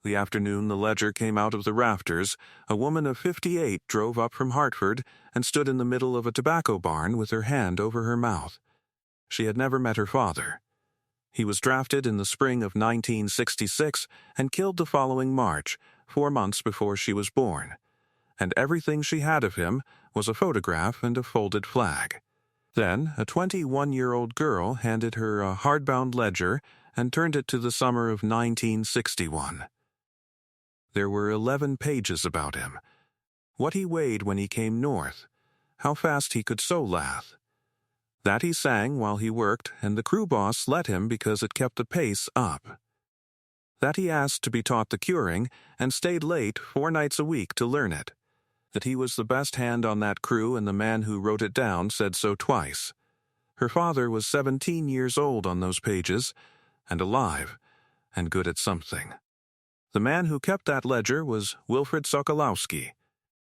The afternoon the ledger came out of the Rafters, a woman of 58 drove up from Hartford and stood in the middle of a tobacco barn with her hand over her mouth. She had never met her father. He was drafted in the spring of 1966 and killed the following March, 4 months before she was born. And everything she had of him was a photograph and a folded flag. Then, a 21-year-old girl handed her a hardbound ledger and turned it to the summer of 1961. There were 11 pages about him. What he weighed when he came north, how fast he could sew lath. That he sang while he worked, and the crew boss let him because it kept the pace up. That he asked to be taught the curing and stayed late 4 nights a week to learn it. That he was the best hand on that crew, and the man who wrote it down said so twice. Her father was 17 years old on those pages, and alive, and good at something. The man who kept that ledger was Wilfried Sokolowski.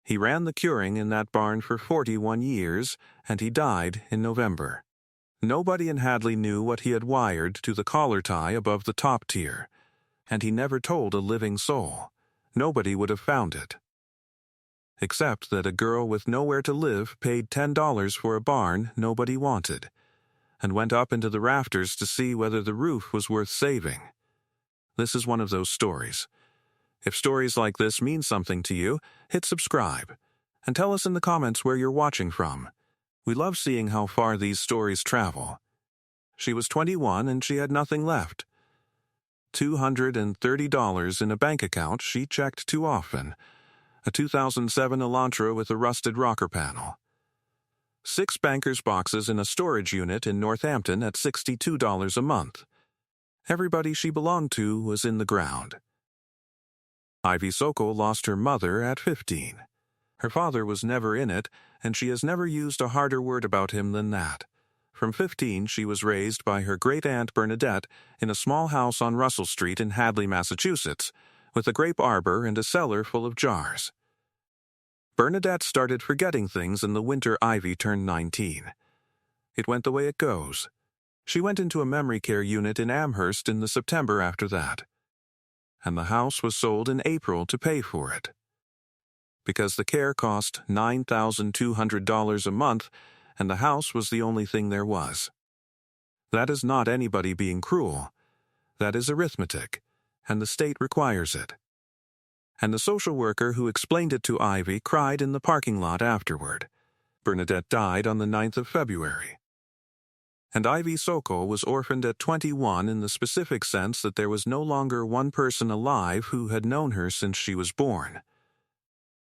He ran the curing in that barn for 41 years, and he died in November. Nobody in Hadley knew what he had wired to the collar tie above the top tier, and he never told a living soul. Nobody would have found it. Except that a girl with nowhere to live paid $10 for a barn nobody wanted, and went up into the rafters to see whether the roof was worth saving. This is one of those stories. If stories like this mean something to you, hit subscribe, and tell us in the comments where you're watching from. We love seeing how far these stories travel. She was 21 and she had nothing left. $230 in a bank account she checked too often. A 2007 Elantra with a rusted rocker panel. 6 banker's boxes in a storage unit in Northampton at $62 a month. Everybody she belonged to was in the ground. Ivy Sokol lost her mother at 15. Her father was never in it, and she has never used a harder word about him than that. From 15, she was raised by her great-aunt Bernadette in a small house on Russell Street in Hadley, Massachusetts, with a grape arbor and a cellar full of jars. Bernadette started forgetting things in the winter Ivy turned 19. It went the way it goes. She went into a memory care unit in Amherst in the September after that. And the house was sold in April to pay for it. Because the care cost $9,200 a month, and the house was the only thing there was. That is not anybody being cruel. That is arithmetic, and the state requires it. And the social worker who explained it to Ivy cried in the parking lot afterward. Bernadette died on the 9th of February. And Ivy Sokol was orphaned at 21 in the specific sense that there was no longer one person alive who had known her since she was born.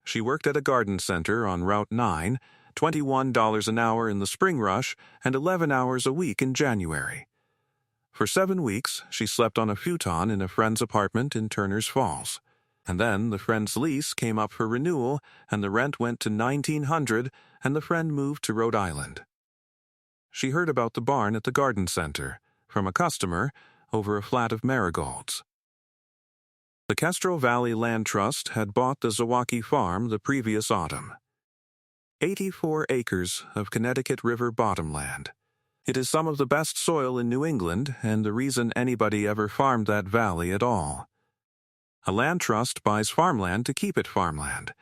She worked at a garden center on Route 9, $21 an hour in the spring rush, and 11 hours a week in January. For 7 weeks, she slept on a futon in a friend's apartment in Turner's Falls. And then the friend's lease came up for renewal, and the rent went to $1,900, and the friend moved to Rhode Island. She heard about the barn at the garden center, from a customer, over a flat of marigolds. The Kestrel Valley Land Trust had bought the Zawacki farm the previous autumn. 84 acres of Connecticut River bottomland. It is some of the best soil in New England and the reason anybody ever farmed that valley at all. A land trust buys farmland to keep it farmland.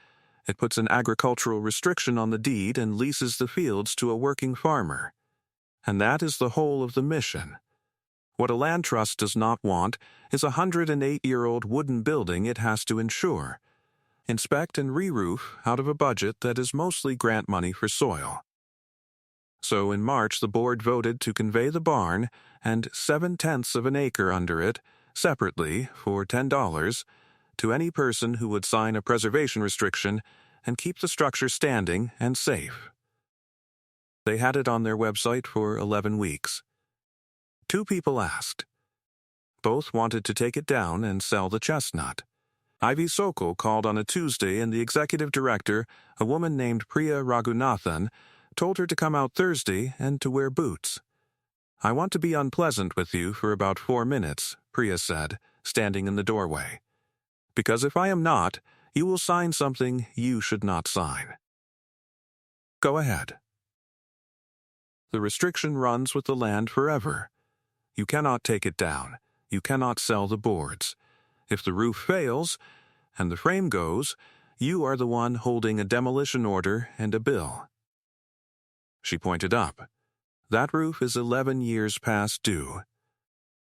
It puts an agricultural restriction on the deed and leases the fields to a working farmer. And that is the whole of the mission. What a land trust does not want is a 108-year-old wooden building it has to insure, inspect and re-roof out of a budget that is mostly grant money for soil. So in March the board voted to convey the barn and 7/10 of an acre under it, separately, for $10, to any person who would sign a preservation restriction and keep the structure standing and safe. They had it on their website for 11 weeks. 2 people asked. Both wanted to take it down and sell the chestnut. Ivy Sokol called on a Tuesday, and the executive director, a woman named Priya Raghunathan, told her to come out Thursday and to wear boots. "I want to be unpleasant with you for about 4 minutes," Priya said, standing in the doorway. "Because if I am not, you will sign something you should not sign." Go ahead. The restriction runs with the land forever. You cannot take it down. You cannot sell the boards. If the roof fails, and the frame goes, you are the one holding a demolition order and a bill." She pointed up. "That roof is 11 years past due.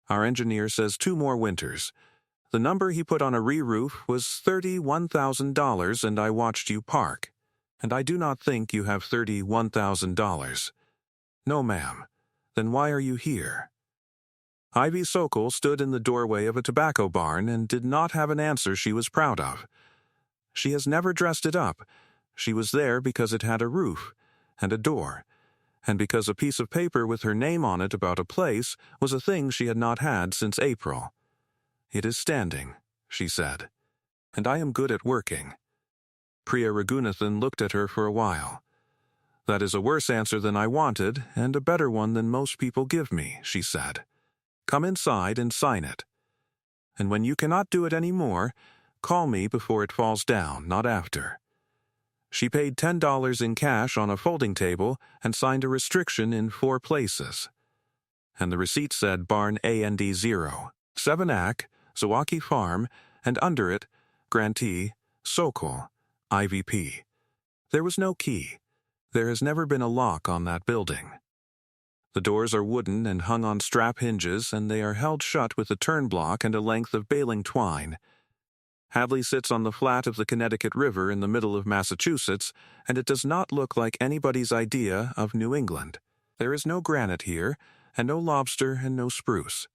Our engineer says 2 more winters. The number he put on a re-roof was $31,000, and I watched you park. And I do not think you have $31,000. No, ma'am. Then why are you here?" Ivy Sokol stood in the doorway of a tobacco barn and did not have an answer she was proud of. She has never dressed it up. She was there because it had a roof and a door, and because a piece of paper with her name on it about a place was a thing she had not had since April. "It is standing," she said, "and I am good at working." Priya Raghunathan looked at her for a while. "That is a worse answer than I wanted, and a better one than most people give me," she said. "Come inside and sign it. And when you cannot do it any more, call me before it falls down, not after." She paid $10 in cash on a folding table and signed a restriction in 4 places. And the receipt said Barn AND0, 7 Ac, Zawaki Farm, and under it, Grantee, Sokol, IVP. There was no key. There has never been a lock on that building. The doors are wooden and hung on strap hinges, and they are held shut with a turn block and a length of baling twine. Hadley sits on the flat of the Connecticut River in the middle of Massachusetts, and it does not look like anybody's idea of New England. There is no granite here, and no lobster and no spruce.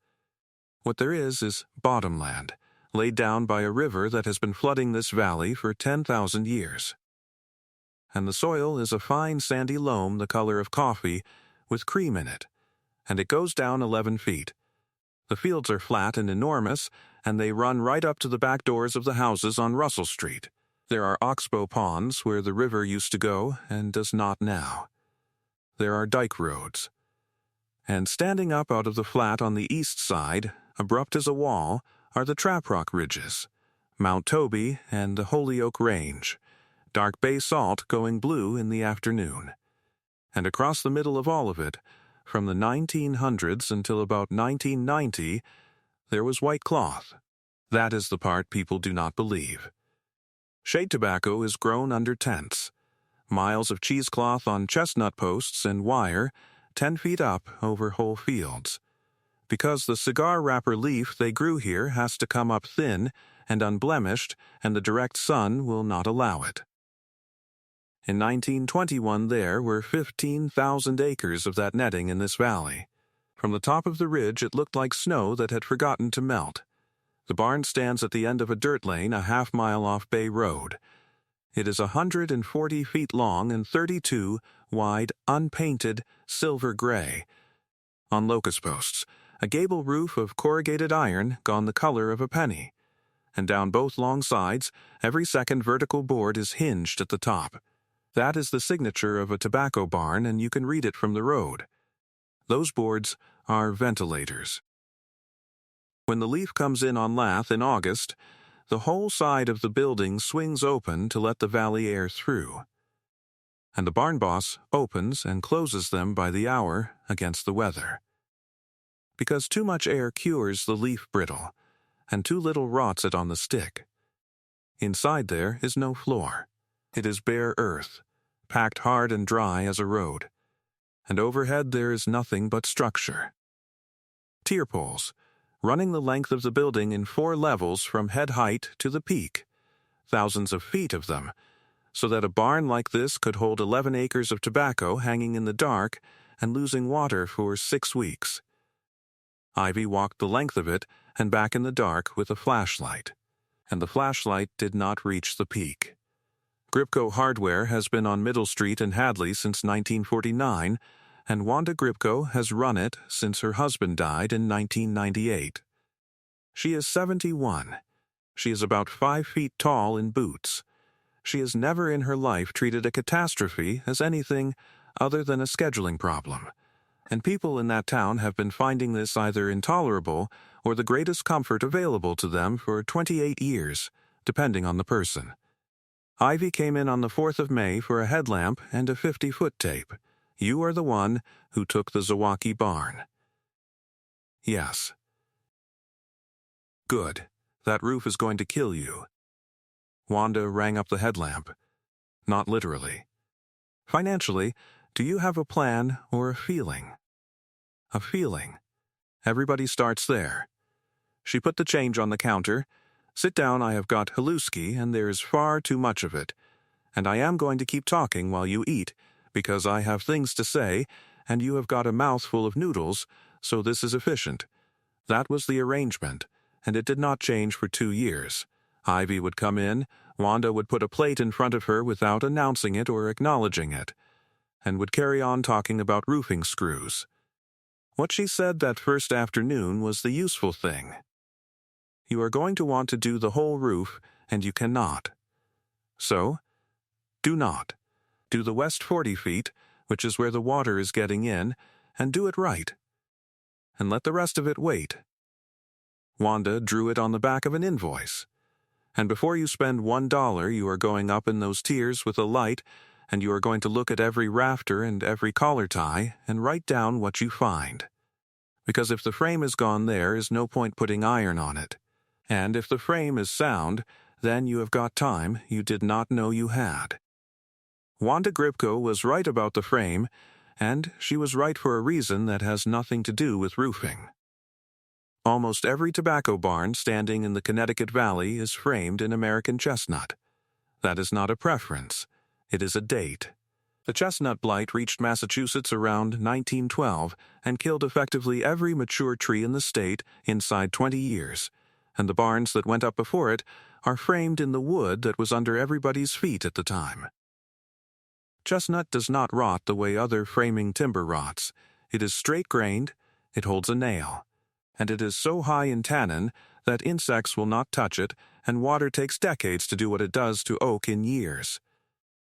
What there is bottomland, laid down by a river that has been flooding this valley for 10,000 years. And the soil is a fine sandy loam the color of coffee, with cream in it, and it goes down 11 feet. The fields are flat and enormous, and they run right up to the back doors of the houses on Russell Street. There are oxbow ponds where the river used to go and does not now. There are dike roads. And standing up out of the flat on the east side, abrupt as a wall, are the Trap Rock Ridges, Mount Toby, and the Holyoke Range, dark basalt going blue in the afternoon. And across the middle of all of it, from the 1900s until about 1990, there was white cloth. That is the part people do not believe. Shade tobacco is grown under tents. Miles of cheesecloth on chestnut posts and wire, 10 feet up over whole fields. Because the cigar wrapper leaf they grew here has to come up thin and unblemished, and the direct sun will not allow it. In 1921 there were 15,000 acres of that netting in this valley. From the top of the ridge it looked like snow that had forgotten to melt. The barn stands at the end of a dirt lane a half-mile off Bay Road. It is 140 feet long and 32 wide, unpainted, silver gray. On locust posts, a gable roof of corrugated iron gone the color of a penny. And down both long sides, every second vertical board is hinged at the top. That is the signature of a tobacco barn, and you can read it from the road. Those boards are ventilators. When the leaf comes in on lath in August, the whole side of the building swings open to let the valley air through. And the barn boss opens and closes them by the hour against the weather. Because too much air cures the leaf brittle, and too little rots it on the stick. Inside there is no floor. It is bare earth, packed hard and dry as a road. And overhead there is nothing but structure. Tier poles, running the length of the building in 4 levels from head height to the peak, thousands of feet of them, so that a barn like this could hold 11 acres of tobacco hanging in the dark and losing water for 6 weeks. Ivy walked the length of it and back in the dark with a flashlight, and the flashlight did not reach the peak. Gripco Hardware has been on Middle Street in Hadley since 1949, and Wanda Gripco has run it since her husband died in 1998. She is 71. She is about 5 feet tall in boots. She has never in her life treated a catastrophe as anything other than a scheduling problem, and people in that town have been finding this either intolerable or the greatest comfort available to them for 28 years, depending on the person. Ivy came in on the 4th of May for a headlamp and a 50-foot tape. You are the one who took the Zawaki barn. Yes. Good. That roof is going to kill you." Wanda rang up the headlamp. Not literally. Financially, do you have a plan or a feeling? A feeling. Everybody starts there. She put the change on the counter. "Sit down, I have got haluski, and there's far too much of it. And I am going to keep talking while you eat, because I have things to say, and you have got a mouthful of noodles, so this is efficient." That was the arrangement, and it did not change for 2 years. Ivy would come in, Wanda would put a plate in front of her without announcing it or acknowledging it, and would carry on talking about roofing screws. What she said that first afternoon was the useful thing. You are going to want to do the whole roof, and you cannot. So, do not. Do the west 40 feet, which is where the water is getting in, and do it right. And let the rest of it wait. Wanda drew it on the back of an invoice. And before you spend $1, you are going up in those tiers with a light, and you are going to look at every rafter and every collar tie and write down what you find. Because if the frame is gone, there is no point putting iron on it. And if the frame is sound, then you have got time you did not know you had. Wanda Gripko was right about the frame, and she was right for a reason that has nothing to do with roofing. Almost every tobacco barn standing in the Connecticut Valley is framed in American chestnut. That is not a preference. It is a date. The chestnut blight reached Massachusetts around 1912 and killed effectively every mature tree in the state inside 20 years, and the barns that went up before it are framed in the wood that was under everybody's feet at the time. Chestnut does not rot the way other framing timber rots. It is straight-grained, it holds a nail, and it is so high in tannin that insects will not touch it, and water takes decades to do what it does to oak in years.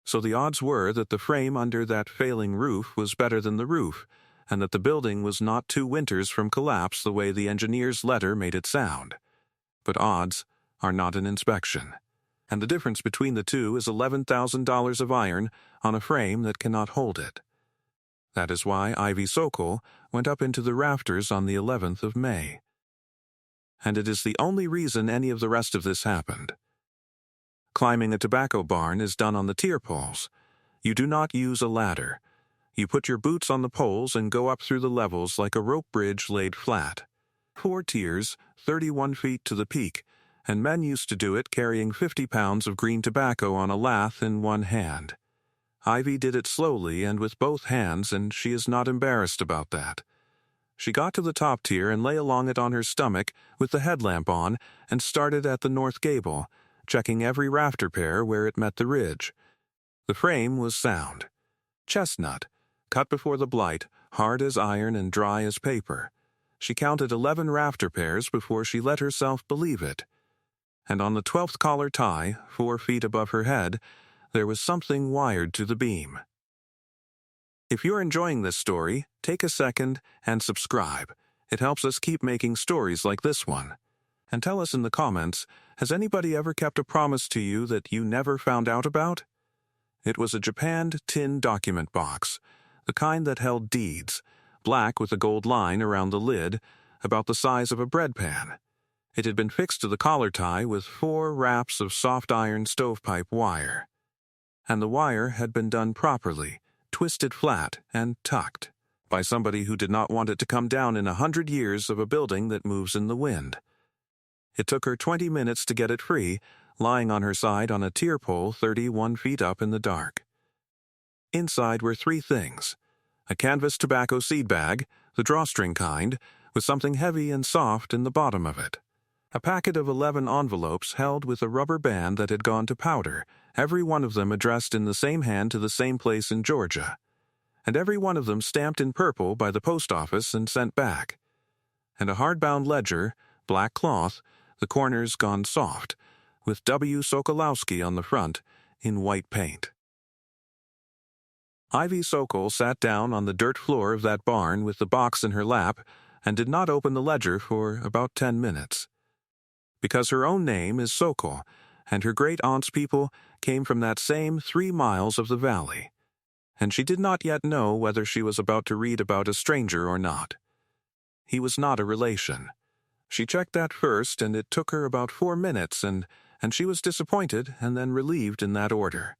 So the odds were that the frame under that failing roof was better than the roof, and that the building was not 2 winters from collapse the way the engineer's letter made it sound. But odds are not an inspection, and the difference between the two is $11,000 of iron on a frame that cannot hold it. That is why Ivy Sokol went up into the rafters on the 11th of May. And it is the only reason any of the rest of this happened. Climbing a tobacco barn is done on the tier poles. You do not use a ladder. You put your boots on the poles and go up through the levels like a rope bridge laid flat. 4 tiers, 31 feet to the peak, and men used to do it carrying 50 pounds of green tobacco on a lath in one hand. Ivy did it slowly and with both hands, and she is not embarrassed about that. She got to the top tier and lay along it on her stomach with the headlamp on and started at the north gable, checking every rafter pair where it met the ridge. The frame was sound. Chestnut, cut before the blight, hard as iron and dry as paper. She counted 11 rafter pairs before she let herself believe it. And on the 12th collar tie, 4 feet above her head, there was something wired to the beam. If you're enjoying this story, take a second and subscribe. It helps us keep making stories like this one. And tell us in the comments, has anybody ever kept a promise to you that you never found out about? It was a japanned tin document box, the kind that held deeds, black with a gold line around the lid, about the size of a bread pan. It had been fixed to the collar tie with 4 wraps of soft iron stovepipe wire. And the wire had been done properly, twisted flat and tucked, by somebody who did not want it to come down in 100 years of a building that moves in the wind. It took her 20 minutes to get it free, lying on her side on a tier pole 31 feet up in the dark. Inside were 3 things: a canvas tobacco seed bag, the drawstring kind, with something heavy and soft in the bottom of it. A packet of 11 envelopes held with a rubber band that had gone to powder, every one of them addressed in the same hand to the same place in Georgia, and every one of them stamped in purple by the post office and sent back. And a hardbound ledger, black cloth, the corners gone soft, with W. Sokolowski on the front, in white paint. Ivy Sokol sat down on the dirt floor of that barn with the box in her lap and did not open the ledger for about 10 minutes. Because her own name is Sokol, and her great-aunt's people came from that same 3 miles of the valley, and she did not yet know whether she was about to read about a stranger or not. He was not a relation. She checked that first, and it took her about 4 minutes, and she was disappointed and then relieved in that order.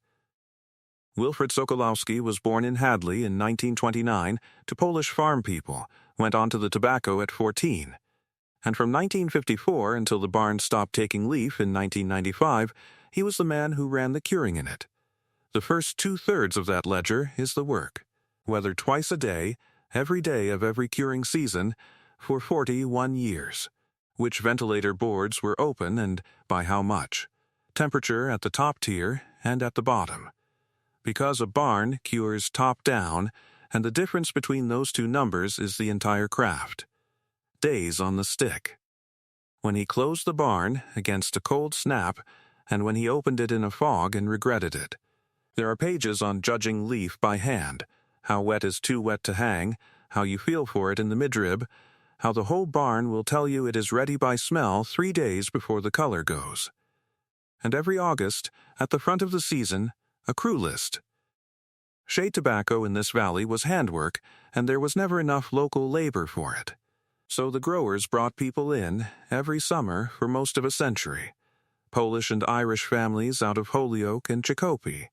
Wilfried Sokolowski was born in Hadley in 1929 to Polish farm people, went on to the tobacco at 14. And from 1954 until the barn stopped taking leaf in 1995, he was the man who ran the curing in it. The first 2/3 of that ledger is the work, whether twice a day, every day of every curing season, for 41 years. Which ventilator boards were open and by how much, temperature at the top tier and at the bottom. Because a barn cures top down, and the difference between those two numbers is the entire craft. Days on the stick. When he closed the barn against a cold snap, and when he opened it in a fog and regretted it. There are pages on judging leaf by hand, how wet is too wet to hang, how you feel for it in the midrib, how the whole barn will tell you it is ready by smell 3 days before the color goes. And every August, at the front of the season, a crew list. Shade tobacco in this valley was handwork, and there was never enough local labor for it. So the growers brought people in every summer for most of a century. Polish and Irish families out of Holyoke and Chicopee.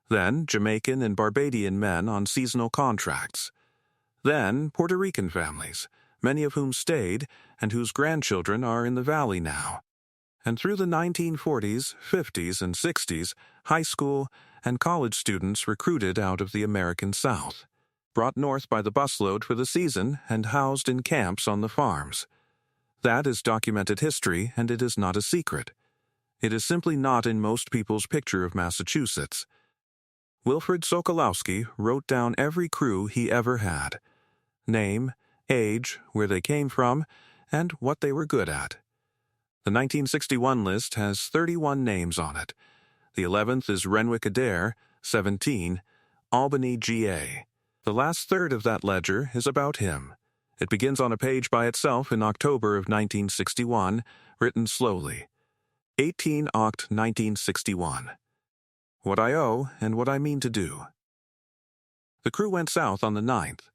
Then Jamaican and Barbadian men on seasonal contracts. Then Puerto Rican families, many of whom stayed and whose grandchildren are in the valley now. And through the 1940s, 50s, and 60s, high school and college students recruited out of the American South, brought north by the busload for the season and housed in camps on the farms. That is documented history, and it is not a secret. It is simply not in most people's picture of Massachusetts. Wilfried Sokolowski wrote down every crew he ever had. Name, age, where they came from, and what they were good at. The 1961 list has 31 names on it. The 11th is Renwick Adair, 17, Albany, GA. The last third of that ledger is about him. It begins on a page by itself in October of 1961, written slowly. 18 Oct 1961. What I owe and what I mean to do. The crew went south on the 9th.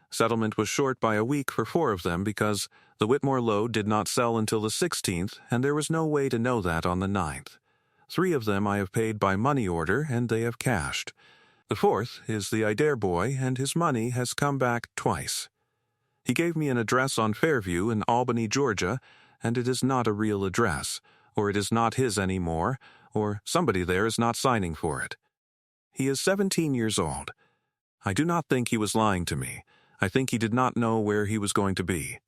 Settlement was short by a week for 4 of them because the Whitmore load did not sell until the 16th, and there was no way to know that on the 9th. 3 of them I have paid by money order, and they have cashed. The 4th is the Adair boy, and his money has come back twice. He gave me an address on Fairview in Albany, Georgia, and it is not a real address, or it is not his anymore, or somebody there is not signing for it. He is 17 years old. I do not think he was lying to me. I think he did not know where he was going to be.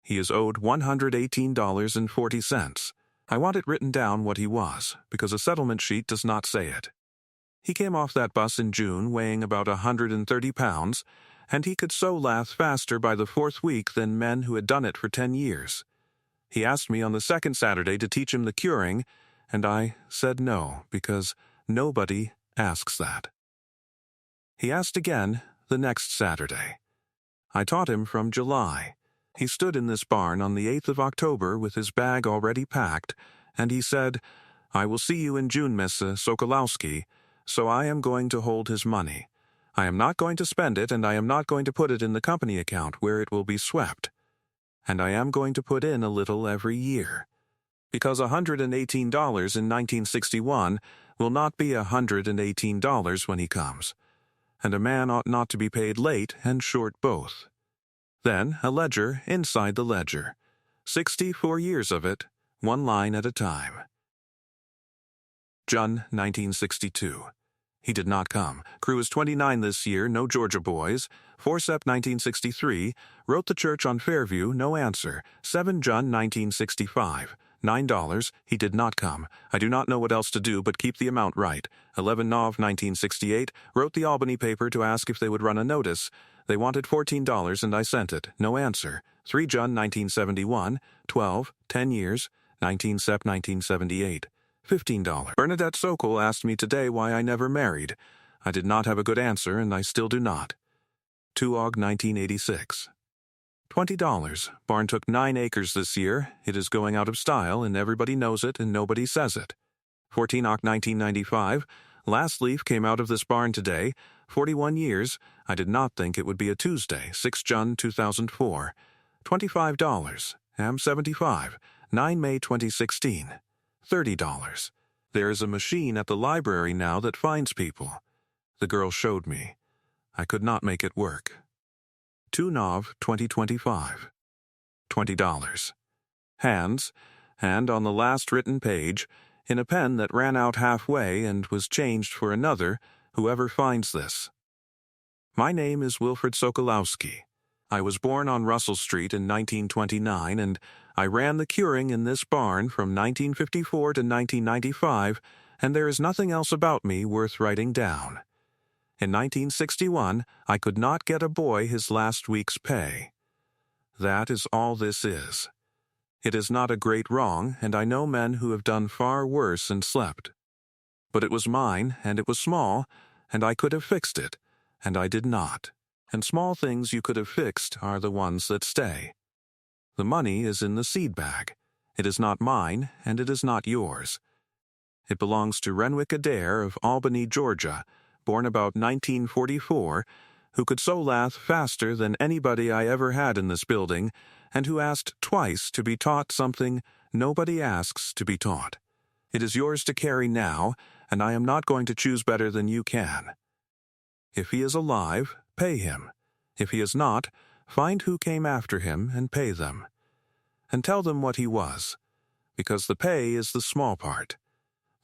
He is owed $118.40. I want it written down what he was, because a settlement sheet does not say it. He came off that bus in June weighing about 130 pounds, and he could so laugh faster by the 4th week than men who had done it for 10 years. He asked me on the 2nd Saturday to teach him the curing, and I said no, because nobody asks that. He asked again the next Saturday. I taught him from July. He stood in this barn on the 8th of October with his bag already packed, and he said, "I will see you in June, Miss Sokolowski, so I am going to hold his money. I am not going to spend it, and I am not going to put it in the company account where it will be swept. And I am going to put in a little every year. Because $118 in 1961 will not be $118 when he comes. And a man ought not to be paid late and short both. Then a ledger inside the ledger. 64 years of it, 1 line at a time. June 1962. He did not come. Crew is 29 this year, no Georgia boys. 4 Sep 1963. Wrote the church on Fairview, no answer. 7 June 1965. $9. He did not come. I do not know what else to do but keep the amount right. 11 Nov 1968. Wrote the Albany paper to ask if they would run a notice. They wanted $14 and I sent it. No answer. 3 June 1971. 12. 10 years. 19 Sep 1978. $15. Bernadette Sokol asked me today why I never married. I did not have a good answer, and I still do not. 2 Aug 1986. $20. Barn took 9 acres this year. It is going out of style, and everybody knows it, and nobody says it. 14 Oct 1995. Last leaf came out of this barn today. 41 years. I did not think it would be a Tuesday. 6 June 2004. $25. am 75, 9 May 2016. $30. There is a machine at the library now that finds people. The girl showed me. I could not make it work. 2 Nov 2025. $20. Hands, and on the last written page, in a pen that ran out halfway and was changed for another, whoever finds this. My name is Wilfried Sokolowski. I was born on Russell Street in 1929, and I ran the curing in this barn from 1954 to 1995, and there is nothing else about me worth writing down. In 1961, I could not get a boy his last week's pay. That is all this is. It is not a great wrong, and I know men who have done far worse and slept. But it was mine, and it was small, and I could have fixed it, and I did not. And small things you could have fixed are the ones that stay. The money is in the seed bag. It is not mine, and it is not yours. It belongs to Renwick Adair of Albany, Georgia, born about 1944, who could so laugh faster than anybody I ever had in this building, and who asked twice to be taught something nobody asks to be taught. It is yours to carry now, and I am not going to choose better than you can. If he is alive, pay him. If he is not, find who came after him and pay them. And tell them what he was, because the pay is the small part.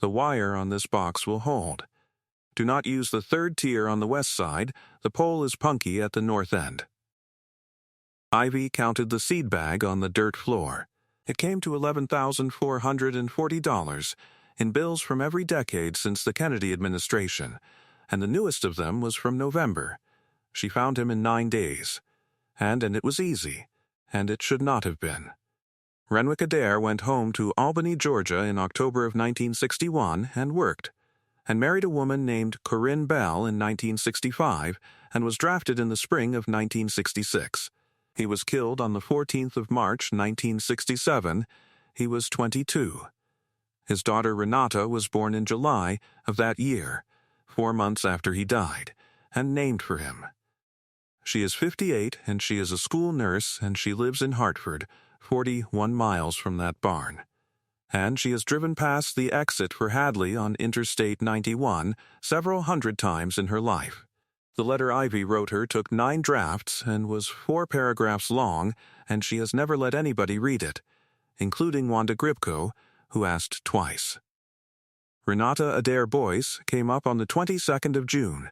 The wire on this box will hold. Do not use the third tier on the west side. The pole is punky at the north end. Ivy counted the seed bag on the dirt floor. It came to $11,440 in bills from every decade since the Kennedy administration, and the newest of them was from November. She found him in 9 days. And it was easy, and it should not have been. Renwick Adair went home to Albany, Georgia in October of 1961 and worked, and married a woman named Corinne Bell in 1965 and was drafted in the spring of 1966. He was killed on the 14th of March, 1967. He was 22. His daughter Renata was born in July of that year, 4 months after he died, and named for him. She is 58, and she is a school nurse, and she lives in Hartford, 41 miles from that barn. And she has driven past the exit for Hadley on Interstate 91 several hundred times in her life. The letter Ivy wrote her took 9 drafts and was 4 paragraphs long, and she has never let anybody read it, including Wanda Gribko, who asked twice. Renata Adair Boyce came up on the 22nd of June.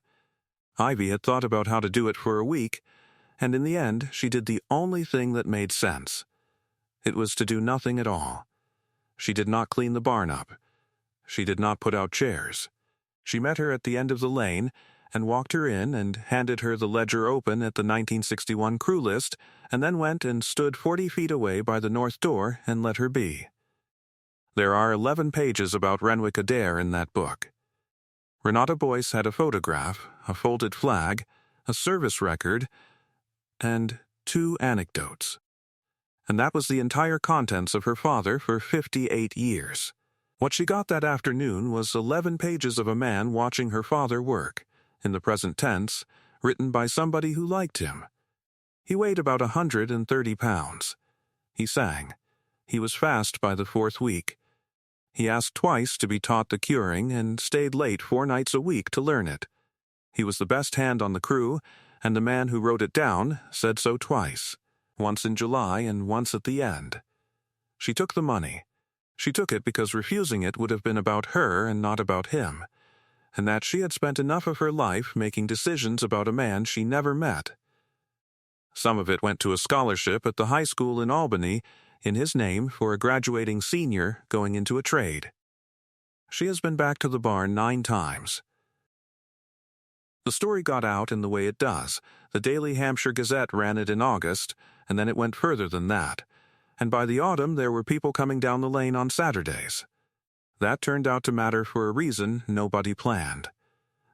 Ivy had thought about how to do it for a week, and in the end she did the only thing that made sense. It was to do nothing at all. She did not clean the barn up. She did not put out chairs. She met her at the end of the lane and walked her in and handed her the ledger open at the 1961 crew list, and then went and stood 40 feet away by the north door and let her be. There are 11 pages about Renwick Adair in that book. Renata Boyce had a photograph, a folded flag, a service record, and 2 anecdotes. And that was the entire contents of her father for 58 years. What she got that afternoon was 11 pages of a man watching her father work, in the present tense, written by somebody who liked him. He weighed about 130 pounds. He sang. He was fast by the 4th week. He asked twice to be taught the curing and stayed late 4 nights a week to learn it. He was the best hand on the crew, and the man who wrote it down said so twice, once in July and once at the end. She took the money. She took it because refusing it would have been about her and not about him, and that she had spent enough of her life making decisions about a man she never met. Some of it went to a scholarship at the high school in Albany in his name for a graduating senior going into a trade. She has been back to the barn 9 times. The story got out in the way it does. The Daily Hampshire Gazette ran it in August, and then it went further than that. And by the autumn there were people coming down the lane on Saturdays. That turned out to matter for a reason nobody planned.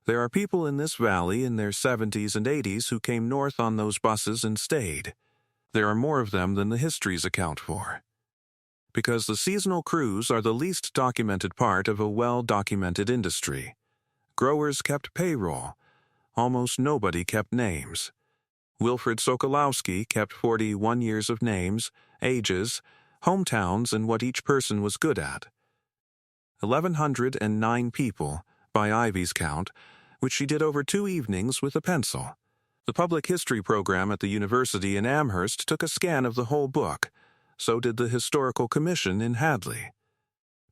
There are people in this valley in their 70s and 80s who came north on those buses and stayed. There are more of them than the histories account for. Because the seasonal crews are the least documented part of a well-documented industry. Growers kept payroll. Almost nobody kept names. Wilfried Sokolowski kept 41 years of names, ages, hometowns, and what each person was good at. 1,109 people, by Ivy's count, which she did over 2 evenings with a pencil. The public history program at the university in Amherst took a scan of the whole book. So did the Historical Commission in Hadley.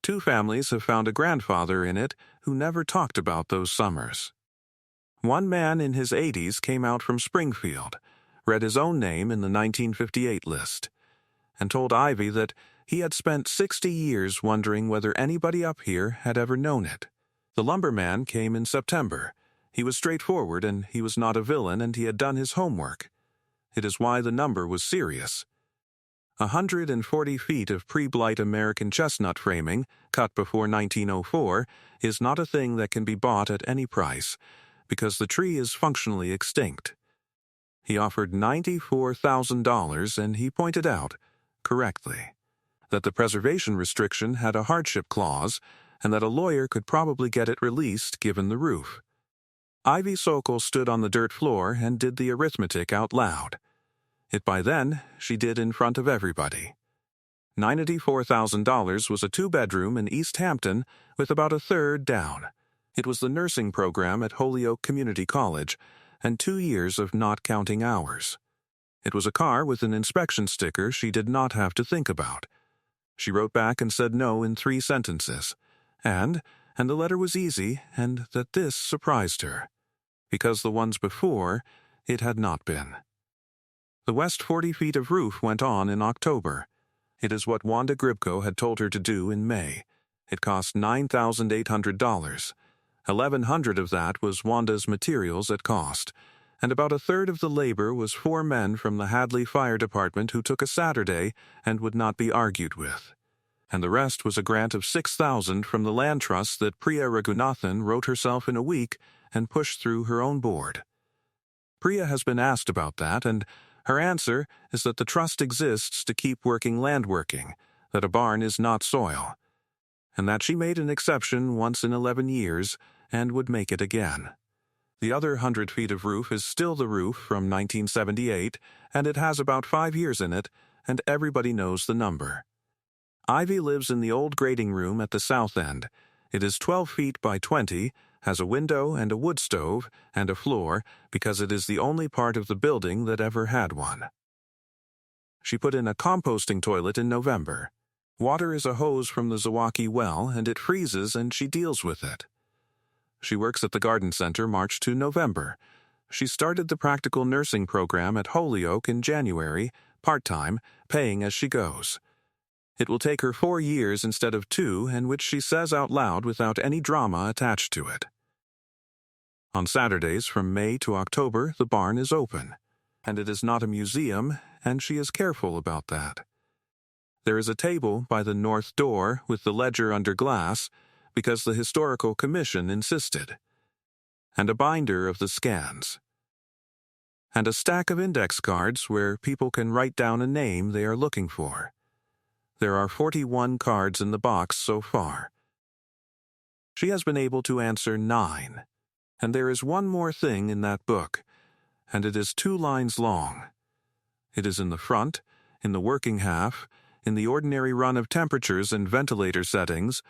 2 families have found a grandfather in it who never talked about those summers. One man in his 80s came out from Springfield, read his own name in the 1958 list, and told Ivy that he had spent 60 years wondering whether anybody up here had ever known it. The lumberman came in September. He was straightforward, and he was not a villain, and he had done his homework. It is why the number was serious. 140 feet of pre-blight American chestnut framing, cut before 1904, is not a thing that can be bought at any price, because the tree is functionally extinct. He offered $94,000, and he pointed out, correctly, that the preservation restriction had a hardship clause, and that a lawyer could probably get it released given the roof. Ivy Sokol stood on the dirt floor and did the arithmetic out loud. It by then she did in front of everybody. $94,000 was a 2-bedroom in East Hampton with about a third down. It was the nursing program at Holyoke Community College, and 2 years of not counting hours. It was a car with an inspection sticker she did not have to think about. She wrote back and said no in 3 sentences, and the letter was easy, and that this surprised her, because the ones before it had not been. The west 40 feet of roof went on in October. It is what Wanda Gribko had told her to do in May. It cost $9,800. $1,100 of that was Wanda's materials at cost, and about a third of the labor was 4 men from the Hadley Fire Department who took a Saturday and would not be argued with. And the rest was a grant of $6,000 from the land trust that Priya Raghunathan wrote herself in a week and pushed through her own board. Priya has been asked about that, and her answer is that the trust exists to keep working land working, that a barn is not soil, and that she made an exception once in 11 years and would make it again. The other 100 feet of roof is still the roof from 1978, and it has about 5 years in it, and everybody knows the number. Ivy lives in the old grading room at the south end. It is 12 feet by 20, has a window and a wood stove and a floor because it is the only part of the building that ever had one. She put in a composting toilet in November. Water is a hose from the Zwocky well, and it freezes and she deals with it. She works at the garden center March to November. She started the practical nursing program at Holyoke in January, part-time, paying as she goes. It will take her 4 years instead of 2, and which she says out loud without any drama attached to it. On Saturdays from May to October, the barn is open, and it is not a museum, and she is careful about that. There is a table by the north door with the ledger under glass because the Historical Commission insisted, and a binder of the scans, and a stack of index cards where people can write down a name they are looking for. There are 41 cards in the box so far. She has been able to answer 9, and there is one more thing in that book, and it is 2 lines long. It is in the front, in the working half, in the ordinary run of temperatures and ventilator settings,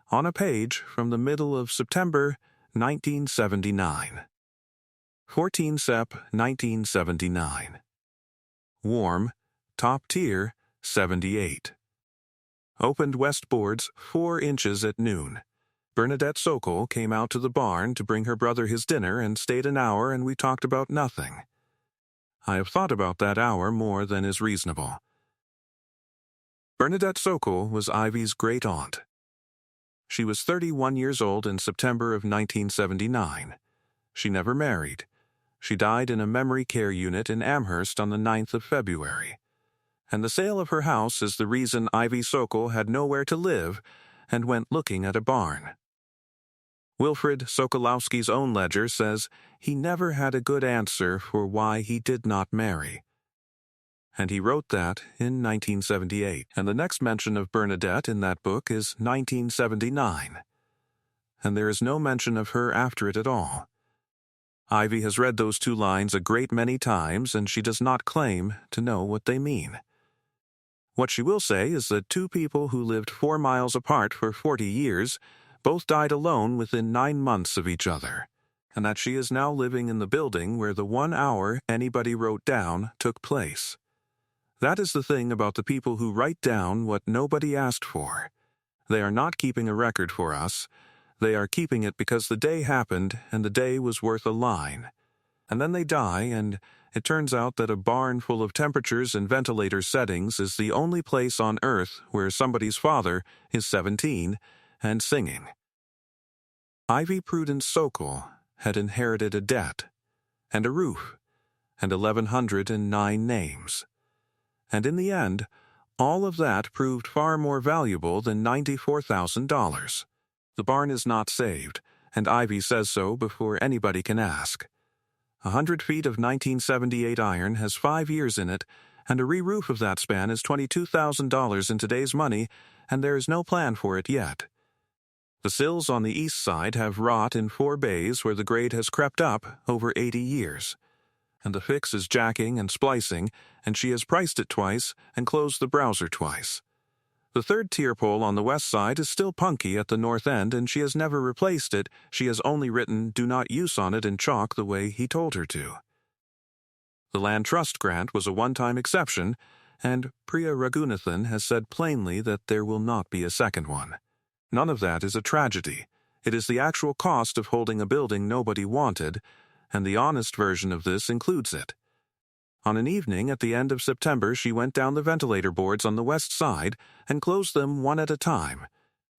on a page from the middle of September 1979. 14 Sep 1979. Warm, top tier, 78. Opened west boards 4 inches at noon. Bernadette Sokol came out to the barn to bring her brother his dinner and stayed an hour, and we talked about nothing. I have thought about that hour more than is reasonable. Bernadette Sokol was Ivy's great-aunt. She was 31 years old in September of 1979. She never married. She died in a memory care unit in Amherst on the 9th of February. And the sale of her house is the reason Ivy Sokol had nowhere to live and went looking at a barn. Wilfried Sokolowski's own ledger says he never had a good answer for why he did not marry. And he wrote that in 1978, and the next mention of Bernadette in that book is 1979. And there is no mention of her after it at all. Ivy has read those 2 lines a great many times, and she does not claim to know what they mean. What she will say is that two people who lived 4 miles apart for 40 years both died alone within 9 months of each other, and that she is now living in the building where the 1 hour anybody wrote down took place. That is the thing about the people who write down what nobody asked for. They are not keeping a record for us. They are keeping it because the day happened and the day was worth a line. And then they die, and it turns out that a barn full of temperatures and ventilator settings is the only place on Earth where somebody's father is 17 and singing. Ivy Prudence Sokol had inherited a debt, and a roof, and 1,109 names. And in the end, all of that proved far more valuable than $94,000. The barn is not saved, and Ivy says so before anybody can ask. 100 feet of 1978 iron has 5 years in it, and a re-roof of that span is $22,000 in today's money, and there is no plan for it yet. The sills on the east side have rot in 4 bays where the grade has crept up over 80 years. And the fix is jacking and splicing, and she has priced it twice and closed the browser twice. The 3rd tier pole on the west side is still punky at the north end, and she has never replaced it. She has only written "do not use" on it in chalk the way he told her to. The land trust grant was a one-time exception, and Priya Raghunathan has said plainly that there will not be a second one. None of that is a tragedy. It is the actual cost of holding a building nobody wanted, and the honest version of this includes it. On an evening at the end of September, she went down the ventilator boards on the west side and closed them one at a time,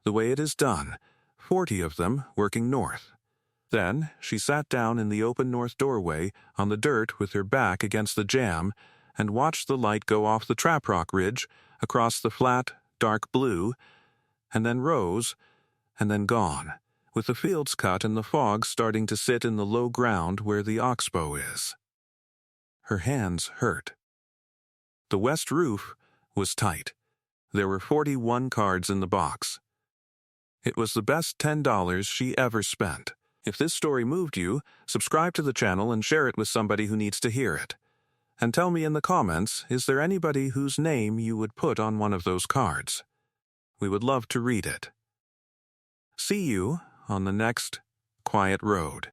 the way it is done, 40 of them working north. Then she sat down in the open north doorway on the dirt with her back against the jamb and watched the light go off the trap rock ridge across the flat, dark blue, and then rose, and then gone, with the fields cut and the fog starting to sit in the low ground where the oxbow is. Her hands hurt. The west roof was tight. There were 41 cards in the box. It was the best $10 she ever spent. If this story moved you, subscribe to the channel and share it with somebody who needs to hear it. And tell me in the comments, is there anybody whose name you would put on one of those cards? We would love to read it. See you on the next Quiet Road.